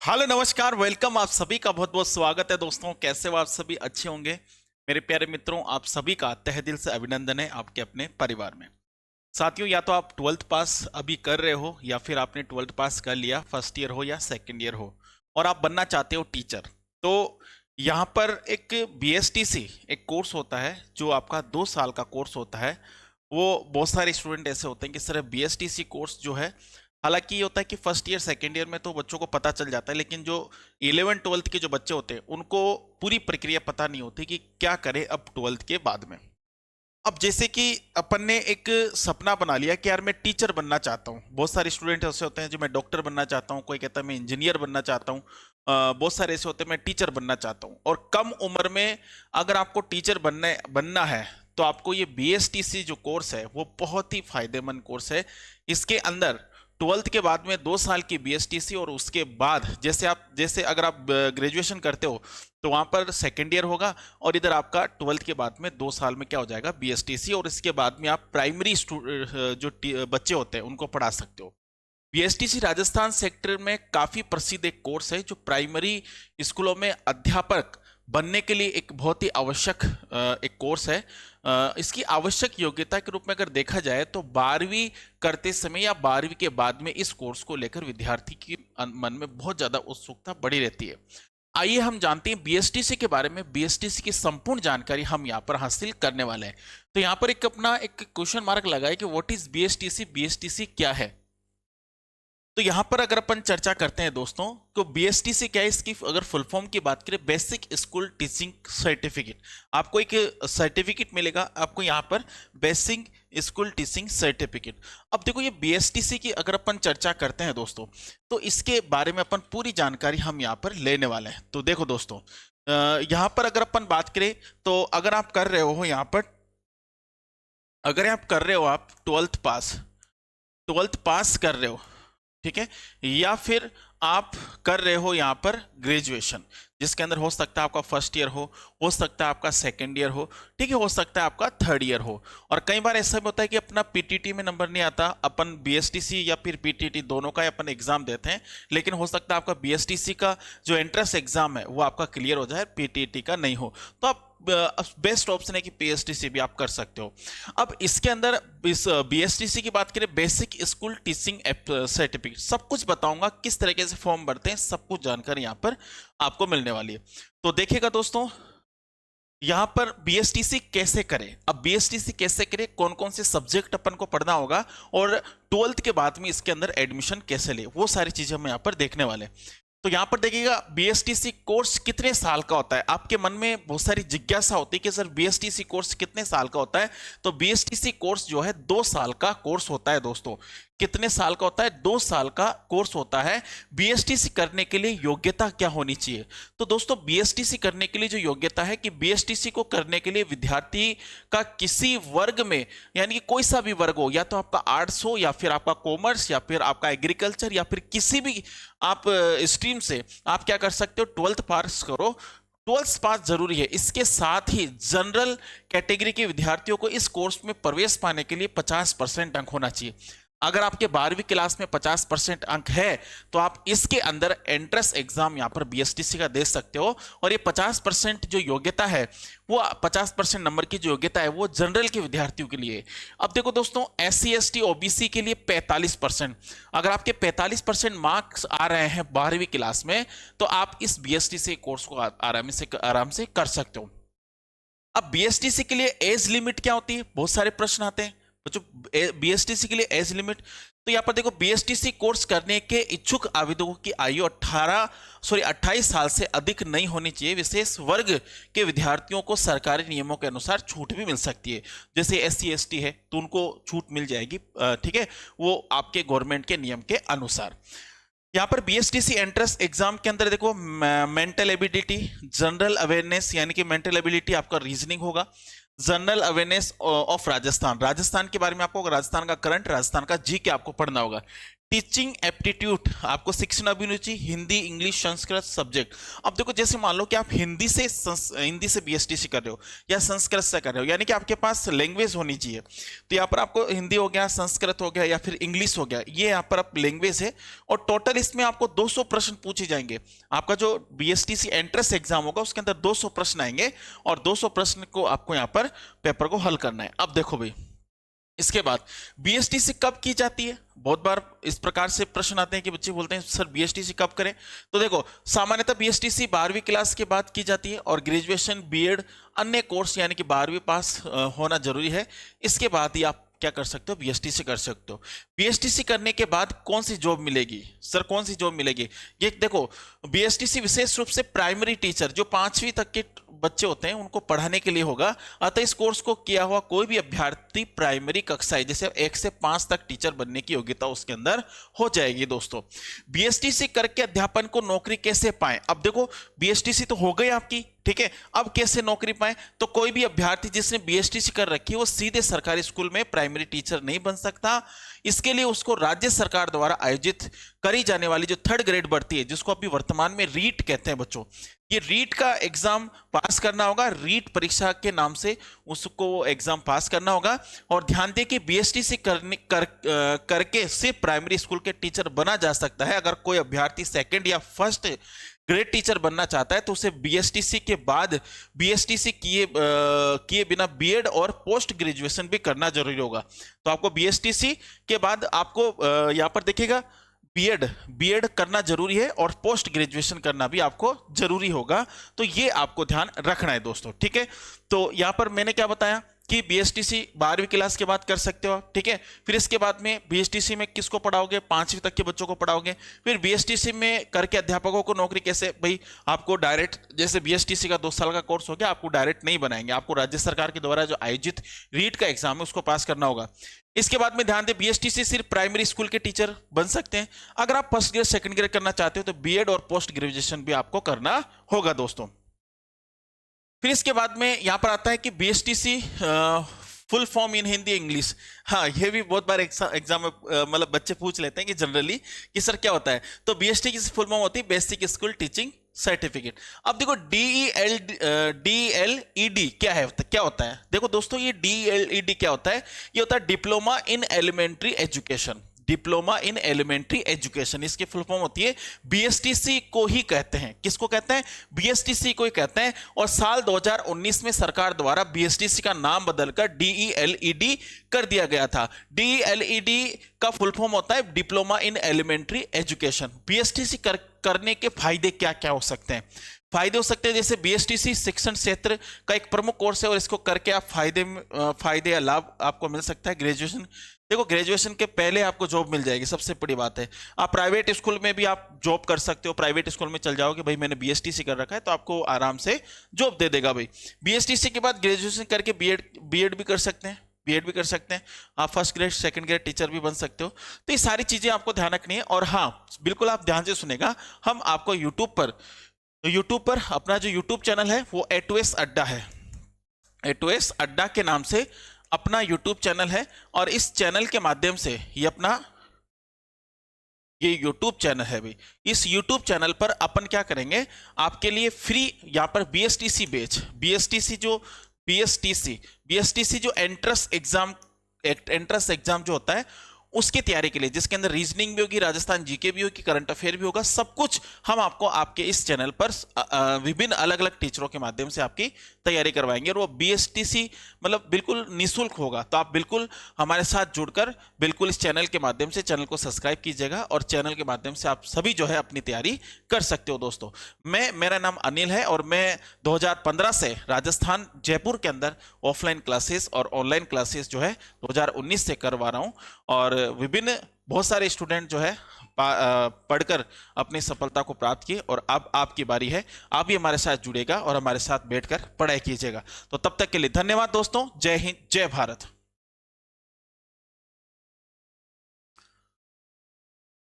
Hello नमस्कार, welcome. आप सभी का बहुत बहुत स्वागत है दोस्तों। कैसे हो आप सभी? अच्छे होंगे। मेरे प्यारे मित्रों, आप सभी का तहे दिल से अभिनंदन है आपके अपने परिवार में। साथियों, या तो आप ट्वेल्थ पास अभी कर रहे हो या फिर आपने ट्वेल्थ पास कर लिया, फर्स्ट ईयर हो या सेकेंड ईयर हो, और आप बनना चाहते हो टीचर। तो यहाँ पर एक बीएसटीसी एक कोर्स होता है जो आपका 2 साल का कोर्स होता है। वो बहुत सारे स्टूडेंट ऐसे होते हैं कि सिर्फ बीएसटीसी कोर्स जो है, हालांकि ये होता है कि फर्स्ट ईयर सेकेंड ईयर में तो बच्चों को पता चल जाता है, लेकिन जो 11 ट्वेल्थ के जो बच्चे होते हैं उनको पूरी प्रक्रिया पता नहीं होती कि क्या करें अब ट्वेल्थ के बाद में। अब जैसे कि अपन ने एक सपना बना लिया कि यार मैं टीचर बनना चाहता हूँ। बहुत सारे स्टूडेंट ऐसे होते हैं जो मैं डॉक्टर बनना चाहता हूँ, कोई कहता है मैं इंजीनियर बनना चाहता हूँ, बहुत सारे ऐसे होते हैं मैं टीचर बनना चाहता हूँ। और कम उम्र में अगर आपको टीचर बनने बनना है तो आपको ये बीएसटीसी जो कोर्स है वो बहुत ही फायदेमंद कोर्स है। इसके अंदर ट्वेल्थ के बाद में 2 साल की बीएसटीसी, और उसके बाद जैसे अगर आप ग्रेजुएशन करते हो तो वहां पर सेकेंड ईयर होगा, और इधर आपका ट्वेल्थ के बाद में 2 साल में क्या हो जाएगा, बीएसटीसी। और इसके बाद में आप प्राइमरी बच्चे होते हैं उनको पढ़ा सकते हो। बीएसटीसी राजस्थान सेक्टर में काफी प्रसिद्ध एक कोर्स है जो प्राइमरी स्कूलों में अध्यापक बनने के लिए एक बहुत ही आवश्यक एक कोर्स है। इसकी आवश्यक योग्यता के रूप में अगर देखा जाए तो 12वीं करते समय या 12वीं के बाद में इस कोर्स को लेकर विद्यार्थी के मन में बहुत ज्यादा उत्सुकता बढ़ी रहती है। आइए हम जानते हैं बीएसटीसी के बारे में। बीएसटीसी की संपूर्ण जानकारी हम यहाँ पर हासिल करने वाले हैं। तो यहाँ पर एक अपना एक क्वेश्चन मार्क लगाए कि व्हाट इज बीएसटीसी, बीएसटीसी क्या है। तो यहां पर अगर अपन चर्चा करते हैं दोस्तों, तो बीएसटीसी क्या है, इसकी अगर फुल फॉर्म की बात करें, बेसिक स्कूल टीचिंग सर्टिफिकेट। आपको एक सर्टिफिकेट मिलेगा आपको यहां पर, बेसिक स्कूल टीचिंग सर्टिफिकेट। अब देखो ये बीएसटीसी की अगर अपन चर्चा करते हैं दोस्तों, तो इसके बारे में अपन पूरी जानकारी हम यहाँ पर लेने वाले हैं। तो देखो दोस्तों, यहाँ पर अगर अपन बात करें तो अगर आप कर रहे हो यहाँ पर, अगर आप कर रहे हो आप ट्वेल्थ पास कर रहे हो, ठीक है, या फिर आप कर रहे हो यहां पर ग्रेजुएशन, जिसके अंदर हो सकता है आपका फर्स्ट ईयर हो सकता है आपका सेकेंड ईयर हो, ठीक है, हो सकता है आपका थर्ड ईयर हो। और कई बार ऐसा भी होता है कि अपना पीटीटी में नंबर नहीं आता, अपन बीएसटीसी या फिर पीटीटी दोनों का अपन एग्जाम देते हैं, लेकिन हो सकता है आपका बीएसटीसी का जो एंट्रेंस एग्जाम है वो आपका क्लियर हो जाए, पीटीटी का नहीं हो, तो आप बेस्ट ऑप्शन है कि पीएसटीसी भी आप कर सकते हो। अब इसके अंदर इस बीएसटीसी की बात करें, बेसिक स्कूल टीचिंग सर्टिफिकेट, सब कुछ बताऊंगा किस तरीके से फॉर्म भरते हैं, सब कुछ जानकारी यहां पर आपको मिलने वाली है। तो देखिएगा दोस्तों, यहां पर बीएसटीसी कैसे करें, अब बीएसटीसी कैसे करें, कौन कौन से सब्जेक्ट अपन को पढ़ना होगा, और ट्वेल्थ के बाद में इसके अंदर एडमिशन कैसे ले, वो सारी चीजें हम यहां पर देखने वाले हैं। तो यहां पर देखिएगा बीएसटीसी कोर्स कितने साल का होता है। आपके मन में बहुत सारी जिज्ञासा होती है कि सर बीएसटीसी कोर्स कितने साल का होता है। तो बीएसटीसी कोर्स जो है 2 साल का कोर्स होता है दोस्तों। कितने साल का होता है? 2 साल का कोर्स होता है। बीएसटीसी करने के लिए योग्यता क्या होनी चाहिए? तो दोस्तों बीएसटीसी करने के लिए जो योग्यता है कि बीएसटीसी को करने के लिए विद्यार्थी का किसी वर्ग में, यानी कि कोई सा भी वर्ग हो, या तो आपका आर्ट्स हो या फिर आपका कॉमर्स या फिर आपका एग्रीकल्चर या फिर किसी भी आप स्ट्रीम से आप क्या कर सकते हो, ट्वेल्थ पास करो। ट्वेल्थ पास जरूरी है। इसके साथ ही जनरल कैटेगरी के विद्यार्थियों को इस कोर्स में प्रवेश पाने के लिए 50% अंक होना चाहिए। अगर आपके 12वीं क्लास में 50% अंक है तो आप इसके अंदर एंट्रेंस एग्जाम यहां पर बीएसटीसी का दे सकते हो। और ये 50% जो योग्यता है, वो 50% नंबर की जो योग्यता है वो जनरल के विद्यार्थियों के लिए। अब देखो दोस्तों, एससी एसटी ओबीसी के लिए 45%। अगर आपके 45% मार्क्स आ रहे हैं 12वीं क्लास में, तो आप इस बीएसटीसी कोर्स को आराम से कर सकते हो। अब बीएसटीसी के लिए एज लिमिट क्या होती है, बहुत सारे प्रश्न आते हैं बच्चों। बीएसटीसी के लिए एज लिमिट, तो यहां पर देखो, बीएसटीसी कोर्स करने के इच्छुक आवेदकों की आयु 28 साल से अधिक नहीं होनी चाहिए। विशेष वर्ग के विद्यार्थियों को सरकारी नियमों के अनुसार छूट भी मिल सकती है। जैसे एससी एसटी है तो उनको छूट मिल जाएगी, ठीक है, वो आपके गवर्नमेंट के नियम के अनुसार। यहाँ पर बीएसटीसी एंट्रेंस एग्जाम के अंदर देखो, मेंटल एबिलिटी, जनरल अवेयरनेस, यानी कि मेंटल एबिलिटी आपका रीजनिंग होगा, general awareness of Rajasthan, Rajasthan के बारे में आपको, राजस्थान का करंट, राजस्थान का जीके आपको पढ़ना होगा, टीचिंग एप्टीट्यूड आपको सीखना भी नहीं चाहिए, हिंदी इंग्लिश संस्कृत सब्जेक्ट। अब देखो जैसे मान लो कि आप हिंदी से बीएसटीसी कर रहे हो या संस्कृत से कर रहे हो, यानी कि आपके पास लैंग्वेज होनी चाहिए। तो यहाँ पर आपको हिंदी हो गया, संस्कृत हो गया या फिर इंग्लिश हो गया, ये यहाँ पर आप लैंग्वेज है। और टोटल इसमें आपको 200 प्रश्न पूछे जाएंगे। आपका जो बीएसटीसी एंट्रेंस एग्जाम होगा उसके अंदर 200 प्रश्न आएंगे और 200 प्रश्न को आपको यहाँ पर पेपर को हल करना है। अब देखो भाई, इसके बाद बीएसटीसी कब की जाती है? बहुत बार इस प्रकार से प्रश्न आते हैं कि बच्चे बोलते हैं सर बीएसटीसी कब करें। तो देखो सामान्यतः बीएसटीसी 12वीं क्लास के बाद की जाती है और ग्रेजुएशन बीएड अन्य कोर्स यानी कि 12वीं पास होना जरूरी है। इसके बाद ही आप क्या कर सकते हो? बीएसटीसी कर सकते हो। बीएसटीसी करने के बाद कौन सी जॉब मिलेगी? सर कौन सी जॉब मिलेगी? ये देखो, बीएसटीसी विशेष रूप से प्राइमरी टीचर जो 5वीं तक के बच्चे होते हैं उनको पढ़ाने के लिए होगा। अतः इस कोर्स को किया हुआ कोई भी अभ्यर्थी प्राइमरी कक्षाएं जैसे 1 से 5 तक टीचर बनने की योग्यता उसके अंदर हो जाएगी। दोस्तों बीएसटीसी करके अध्यापन को नौकरी कैसे पाएं? अब देखो बीएसटीसी तो हो गई आपकी, ठीक है। अब कैसे नौकरी पाएं? तो कोई भी अभ्यर्थी जिसने बीएसटीसी कर रखी है वो सीधे सरकारी स्कूल में प्राइमरी टीचर नहीं बन सकता। इसके लिए उसको राज्य सरकार द्वारा आयोजित करी जाने वाली जो 3rd ग्रेड भर्ती है, जिसको अभी वर्तमान में रीट कहते हैं बच्चों, ये रीट का एग्जाम पास करना होगा। रीट परीक्षा के नाम से उसको एग्जाम पास करना होगा। और ध्यान दें कि बीएसटीसी करके सिर्फ प्राइमरी स्कूल के टीचर बना जा सकता है। अगर कोई अभ्यर्थी 2nd या 1st ग्रेड टीचर बनना चाहता है तो उसे बीएसटीसी के बाद बीएसटीसी किए बिना बीएड और पोस्ट ग्रेजुएशन भी करना जरूरी होगा। तो आपको बीएसटीसी के बाद आपको यहाँ पर देखिएगा बीएड करना जरूरी है और पोस्ट ग्रेजुएशन करना भी आपको जरूरी होगा। तो ये आपको ध्यान रखना है दोस्तों, ठीक है। तो यहाँ पर मैंने क्या बताया कि बीएसटीसी 12वीं क्लास के बाद कर सकते हो, ठीक है। फिर इसके बाद में बीएसटीसी में किसको पढ़ाओगे? 5वीं तक के बच्चों को पढ़ाओगे। फिर बीएसटीसी में करके अध्यापकों को नौकरी कैसे? भाई आपको डायरेक्ट, जैसे बीएसटीसी का 2 साल का कोर्स हो गया, आपको डायरेक्ट नहीं बनाएंगे, आपको राज्य सरकार के द्वारा जो आयोजित रीट का एग्जाम है उसको पास करना होगा। इसके बाद में ध्यान दें, बीएसटीसी सिर्फ प्राइमरी स्कूल के टीचर बन सकते हैं। अगर आप 1st ग्रेड 2nd ग्रेड करना चाहते हो तो बीएड और पोस्ट ग्रेजुएशन भी आपको करना होगा दोस्तों। फिर इसके बाद में यहां पर आता है कि BSTC full form in Hindi English. हाँ, ये भी बहुत बार एग्जाम में मतलब बच्चे पूछ लेते हैं कि जनरली कि सर क्या होता है। तो बीएसटी की फुल फॉर्म होती है बेसिक स्कूल टीचिंग सर्टिफिकेट। अब देखो DELED क्या होता है? देखो दोस्तों, ये DELED क्या होता है? ये होता है diploma in elementary education. Diploma in elementary education, इसकी फुल फॉर्म होती है। बीएसटीसी को ही कहते हैं। किसको कहते हैं? बीएसटीसी को ही कहते हैं। और साल 2019 में सरकार द्वारा बीएसटीसी का नाम बदलकर DELED कर दिया गया था। DELED का फुल फॉर्म होता है diploma in elementary education. BSTC करने के फायदे क्या क्या हो सकते हैं? फायदे हो सकते हैं जैसे बीएसटीसी शिक्षण क्षेत्र का एक प्रमुख कोर्स है और इसको करके आप फायदे या लाभ आपको मिल सकता है। ग्रेजुएशन, देखो ग्रेजुएशन के पहले आपको जॉब मिल जाएगी, सबसे बड़ी बात है। आप प्राइवेट स्कूल में भी आप जॉब कर सकते हो। प्राइवेट स्कूल में चल जाओगे, भाई मैंने बीएसटीसी कर रखा है, तो आपको आराम से जॉब दे देगा भाई। बीएसटीसी के बाद ग्रेजुएशन करके बीएड भी कर सकते हैं, बीएड भी कर सकते हैं। आप 1st grade 2nd grade teacher भी बन सकते हो। तो ये सारी चीजें आपको ध्यान रखनी है। और हाँ, बिल्कुल आप ध्यान से सुनेगा, हम आपको यूट्यूब पर अपना जो यूट्यूब चैनल है वो A2S अड्डा है। A2S अड्डा के नाम से अपना यूट्यूब चैनल है। और इस चैनल के माध्यम से ये यूट्यूब चैनल है भाई। इस यूट्यूब चैनल पर अपन क्या करेंगे, आपके लिए फ्री यहाँ पर बीएसटीसी बैच, बीएसटीसी जो एंट्रेंस एग्जाम जो होता है उसकी तैयारी के लिए, जिसके अंदर रीजनिंग भी होगी, राजस्थान जीके भी होगी, करंट अफेयर भी होगा, सब कुछ हम आपको आपके इस चैनल पर विभिन्न अलग अलग टीचरों के माध्यम से आपकी तैयारी करवाएंगे। और वो बीएसटीसी मतलब बिल्कुल निःशुल्क होगा। तो आप बिल्कुल हमारे साथ जुड़कर बिल्कुल इस चैनल के माध्यम से चैनल को सब्सक्राइब कीजिएगा और चैनल के माध्यम से आप सभी जो है अपनी तैयारी कर सकते हो दोस्तों। मेरा नाम अनिल है और मैं 2015 से राजस्थान जयपुर के अंदर ऑफलाइन क्लासेस और ऑनलाइन क्लासेस जो है 2019 से करवा रहा हूँ। और विभिन्न बहुत सारे स्टूडेंट जो है पढ़कर अपनी सफलता को प्राप्त किए। और अब आपकी बारी है, आप भी हमारे साथ जुड़ेगा और हमारे साथ बैठकर पढ़ाई कीजिएगा। तो तब तक के लिए धन्यवाद दोस्तों। जय हिंद, जय भारत।